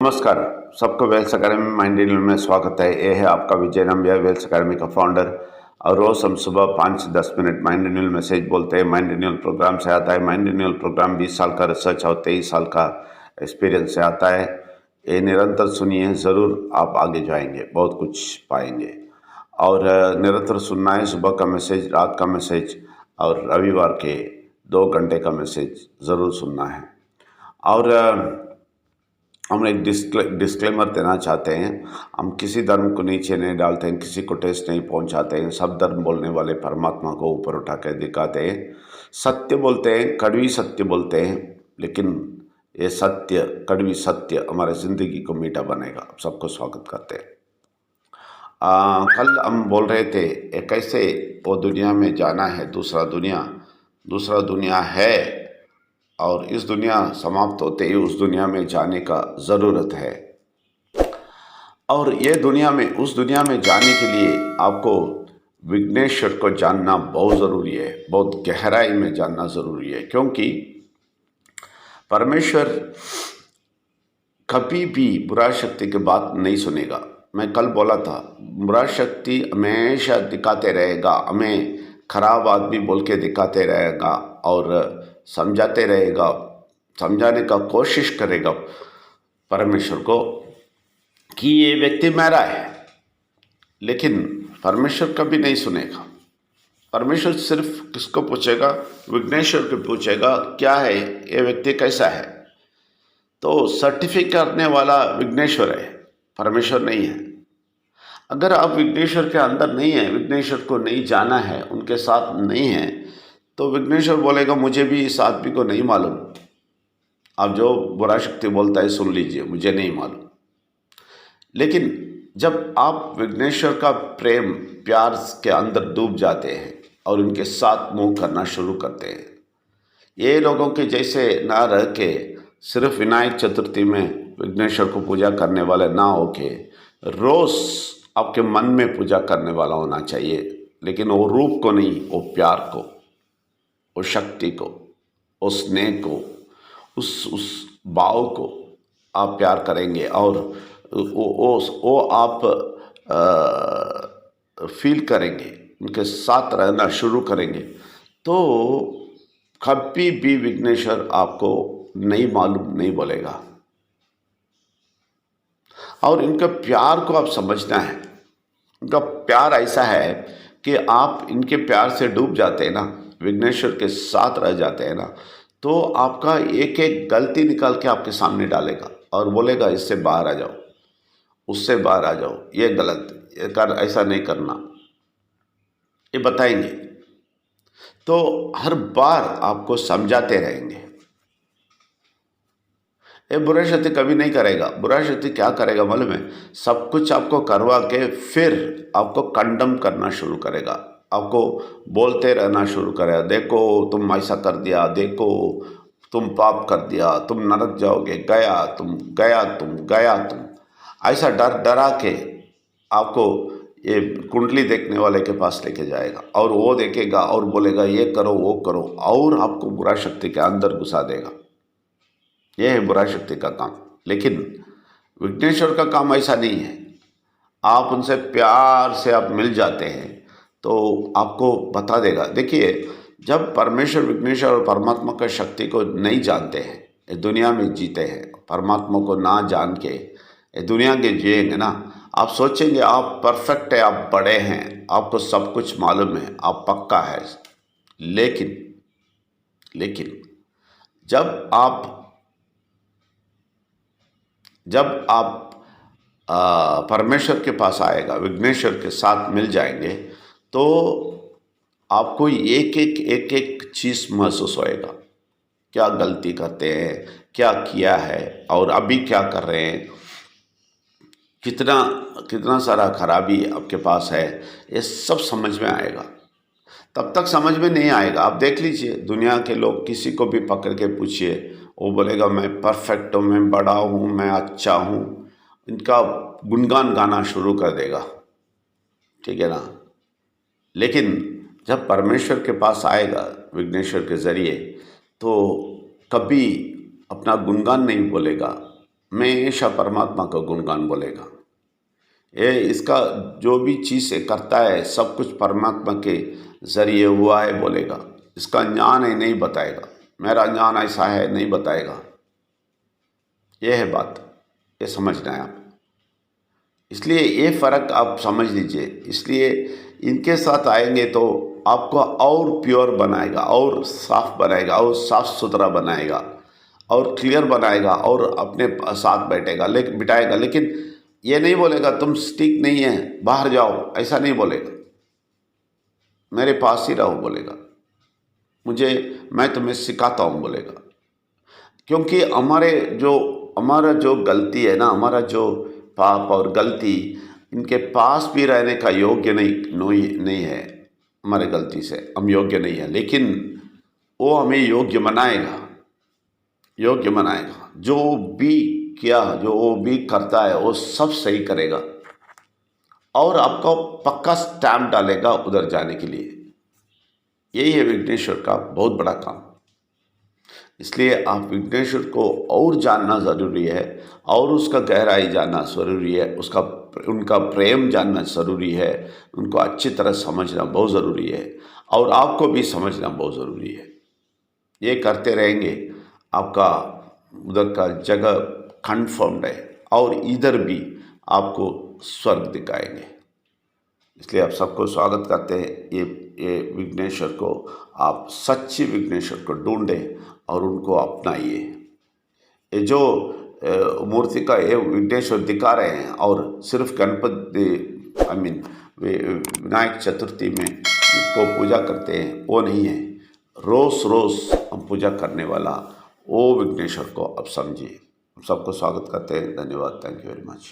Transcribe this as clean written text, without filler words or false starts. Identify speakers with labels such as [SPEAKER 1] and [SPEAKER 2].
[SPEAKER 1] नमस्कार, सबको Wales academy mind reel में स्वागत है। ये है आपका विजय नंबिया, वेल्स अकेडमी का फाउंडर। और रोज़ हम सुबह 5 से 10 मिनट माइंड रिन्यूअल मैसेज बोलते हैं। माइंड रिन्यूअल प्रोग्राम से आता है। माइंड रिन्यूअल प्रोग्राम 20 साल का रिसर्च और 23 साल का एक्सपीरियंस से आता है। ये निरंतर सुनिए, ज़रूर आप आगे जाएंगे, बहुत कुछ पाएंगे। और निरंतर सुनना है। सुबह का मैसेज, रात का मैसेज और रविवार के 2 घंटे का मैसेज ज़रूर सुनना है। और हम एक डिस्क्लेमर देना चाहते हैं। हम किसी धर्म को नीचे नहीं डालते हैं, किसी को ठेस नहीं पहुंचाते हैं। सब धर्म बोलने वाले परमात्मा को ऊपर उठा कर दिखाते हैं। सत्य बोलते हैं, कड़वी सत्य बोलते हैं, लेकिन ये सत्य, कड़वी सत्य हमारे ज़िंदगी को मीठा बनेगा। आप सबको स्वागत करते हैं। कल हम बोल रहे थे कैसे वो दुनिया में जाना है, दूसरा दुनिया है, और इस दुनिया समाप्त होते ही उस दुनिया में जाने का ज़रूरत है। और ये दुनिया में, उस दुनिया में जाने के लिए आपको विघ्नेश्वर को जानना बहुत ज़रूरी है, बहुत गहराई में जानना ज़रूरी है। क्योंकि परमेश्वर कभी भी बुरा शक्ति की बात नहीं सुनेगा। मैं कल बोला था, बुरा शक्ति हमेशा दिखाते रहेगा, हमें खराब आदमी बोल के दिखाते रहेगा और समझाते रहेगा, समझाने का कोशिश करेगा परमेश्वर को कि ये व्यक्ति मेरा है। लेकिन परमेश्वर कभी नहीं सुनेगा। परमेश्वर सिर्फ किसको पूछेगा? विघ्नेश्वर को पूछेगा, क्या है ये व्यक्ति, कैसा है। तो सर्टिफिकेट करने वाला विघ्नेश्वर है, परमेश्वर नहीं है। अगर आप विघ्नेश्वर के अंदर नहीं है, विघ्नेश्वर को नहीं जाना है, उनके साथ नहीं है, तो विघ्नेश्वर बोलेगा मुझे भी इस आदमी को नहीं मालूम। आप जो बुरा शक्ति बोलता है सुन लीजिए, मुझे नहीं मालूम। लेकिन जब आप विघ्नेश्वर का प्रेम, प्यार के अंदर डूब जाते हैं और उनके साथ मूव करना शुरू करते हैं, ये लोगों के जैसे ना रह के सिर्फ विनायक चतुर्थी में विघ्नेश्वर को पूजा करने वाले ना होके रोज़ आपके मन में पूजा करने वाला होना चाहिए। लेकिन वो रूप को नहीं, वो प्यार को, वो शक्ति को, उस स्नेह को, उस भाव को आप प्यार करेंगे और वो आप फील करेंगे, उनके साथ रहना शुरू करेंगे, तो कभी भी विघ्नेश्वर आपको नहीं मालूम नहीं बोलेगा। और इनका प्यार को आप समझना है। इनका प्यार ऐसा है कि आप इनके प्यार से डूब जाते हैं ना, विघ्नेश्वर के साथ रह जाते हैं ना, तो आपका एक एक गलती निकाल के आपके सामने डालेगा और बोलेगा इससे बाहर आ जाओ, उससे बाहर आ जाओ, ये गलत, ये कर, ऐसा नहीं करना, ये बताएंगे। तो हर बार आपको समझाते रहेंगे। ये बुरा शक्ति कभी नहीं करेगा। बुरा शक्ति क्या करेगा मालूम है? सब कुछ आपको करवा के फिर आपको कंडम करना शुरू करेगा, आपको बोलते रहना शुरू करेगा, देखो तुम ऐसा कर दिया, देखो तुम पाप कर दिया, तुम नरक जाओगे, गया तुम। ऐसा डर डरा के आपको ये कुंडली देखने वाले के पास लेके जाएगा और वो देखेगा और बोलेगा ये करो वो करो, और आपको बुरा शक्ति के अंदर घुसा देगा। यह है बुरा शक्ति का काम। लेकिन विघ्नेश्वर का काम ऐसा नहीं है। आप उनसे प्यार से आप मिल जाते हैं तो आपको बता देगा। देखिए, जब परमेश्वर, विघ्नेश्वर और परमात्मा का शक्ति को नहीं जानते हैं, इस दुनिया में जीते हैं, परमात्मा को ना जान के इस दुनिया के जिएंगे ना, आप सोचेंगे आप परफेक्ट है, आप बड़े हैं, आपको सब कुछ मालूम है, आप पक्का है। लेकिन जब आप परमेश्वर के पास आएगा, विघ्नेश्वर के साथ मिल जाएंगे, तो आपको एक चीज़ महसूस होएगा। क्या गलती करते हैं, क्या किया है और अभी क्या कर रहे हैं, कितना सारा खराबी आपके पास है, ये सब समझ में आएगा। तब तक समझ में नहीं आएगा। आप देख लीजिए, दुनिया के लोग किसी को भी पकड़ के पूछिए, वो बोलेगा मैं परफेक्ट हूँ, मैं बड़ा हूँ, मैं अच्छा हूँ, इनका गुणगान गाना शुरू कर देगा, ठीक है ना। लेकिन जब परमेश्वर के पास आएगा विघ्नेश्वर के ज़रिए, तो कभी अपना गुणगान नहीं बोलेगा, हमेशा परमात्मा का गुणगान बोलेगा। ये इसका जो भी चीज़ें करता है सब कुछ परमात्मा के ज़रिए हुआ है बोलेगा। इसका ज्ञान है नहीं बताएगा, मेरा ज्ञान ऐसा है नहीं बताएगा। ये है बात, ये समझना है आप। इसलिए ये फ़र्क आप समझ लीजिए। इसलिए इनके साथ आएंगे तो आपको और प्योर बनाएगा, और साफ बनाएगा, और साफ सुथरा बनाएगा, और क्लियर बनाएगा, और अपने साथ बिठाएगा। लेकिन ये नहीं बोलेगा तुम ठीक नहीं है बाहर जाओ, ऐसा नहीं बोलेगा। मेरे पास ही रहो बोलेगा, मैं तुम्हें सिखाता हूँ बोलेगा। क्योंकि हमारा जो गलती है ना, हमारा जो पाप और गलती, इनके पास भी रहने का योग्य नहीं है। हमारे गलती से हम योग्य नहीं है, लेकिन वो हमें योग्य बनाएगा। जो भी करता है वो सब सही करेगा, और आपको पक्का स्टैम्प डालेगा उधर जाने के लिए। यही है विघ्नेश्वर का बहुत बड़ा काम। इसलिए आप विघ्नेश्वर को और जानना ज़रूरी है, और उसका गहराई जानना ज़रूरी है, उनका प्रेम जानना ज़रूरी है, उनको अच्छी तरह समझना बहुत ज़रूरी है, और आपको भी समझना बहुत ज़रूरी है। ये करते रहेंगे, आपका उधर का जगह कन्फर्म्ड है, और इधर भी आपको स्वर्ग दिखाएंगे। इसलिए आप सबको स्वागत करते हैं। ये विघ्नेश्वर को, आप सच्चे विघ्नेश्वर को ढूंढें और उनको अपनाइए। ये जो मूर्ति का ये विघ्नेश्वर दिखा रहे हैं, और सिर्फ विनायक चतुर्थी में को पूजा करते हैं, वो नहीं है। रोज़ हम पूजा करने वाला वो विघ्नेश्वर को अब समझिए। सबको स्वागत करते हैं। धन्यवाद। Thank you very much.